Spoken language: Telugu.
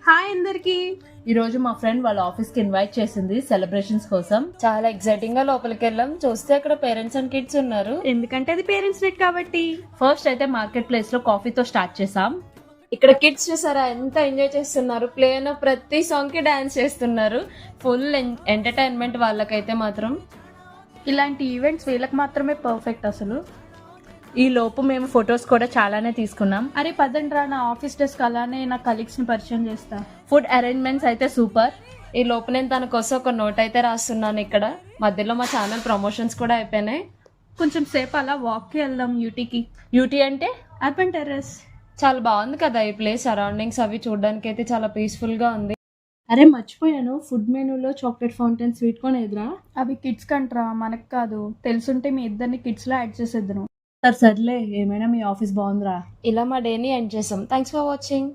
హాయ్ అందరికి. ఈరోజు మా ఫ్రెండ్ వాళ్ళ ఆఫీస్ కి ఇన్వైట్ చేసింది సెలబ్రేషన్స్ కోసం. చాలా ఎక్సైటింగ్ గా లోపలికి వెళ్ళాం. చూస్తే అక్కడ పేరెంట్స్ అండ్ కిడ్స్ ఉన్నారు. ఎందుకంటే అది పేరెంట్స్ నైట్ కాబట్టి. ఫస్ట్ అయితే మార్కెట్ ప్లేస్ లో కాఫీతో స్టార్ట్ చేసాం. ఇక్కడ కిడ్స్ చూసారా ఎంత ఎంజాయ్ చేస్తున్నారు. ప్లే అయిన ప్రతి సాంగ్ కి డాన్స్ చేస్తున్నారు. ఫుల్ ఎంటర్టైన్మెంట్ వాళ్ళకైతే మాత్రం. ఇలాంటి ఈవెంట్స్ వీళ్ళకి మాత్రమే పర్ఫెక్ట్ అసలు. ఈ లోపు మేము ఫొటోస్ కూడా చాలానే తీసుకున్నాం. అరే పదండ్రా, నా ఆఫీస్ డెస్క్ అలానే నా కలీగ్స్ ని పరిచయం చేస్తా. ఫుడ్ అరేంజ్మెంట్స్ అయితే సూపర్. ఈ లోపు నేను తన కోసం ఒక నోట్ అయితే రాస్తున్నాను. ఇక్కడ మధ్యలో మా ఛానల్ ప్రమోషన్స్ కూడా అయిపోయినాయి. కొంచెం సేపు అలా వాక్ కి వెళ్దాం యూటీకి. యూటీ అంటే అర్బన్ టెర్రస్. చాలా బాగుంది కదా ఈ ప్లేస్. సరౌండింగ్స్ అవి చూడడానికి అయితే చాలా పీస్ఫుల్ గా ఉంది. అరే మర్చిపోయాను, ఫుడ్ మెనూలో చాక్లెట్ ఫౌంటైన్ స్వీట్ కార్న్ ఎదురా. అవి కిడ్స్ కంట్రా, మనకు కాదు. తెలుసుంటే మీ ఇద్దరిని కిడ్స్ లో యాడ్ చేసేద్దును. సర్లే, ఏమైనా మీ ఆఫీస్ బాగుందిరా. ఇలా మా డేని ఎండ్ చేసాం. Thanks for watching.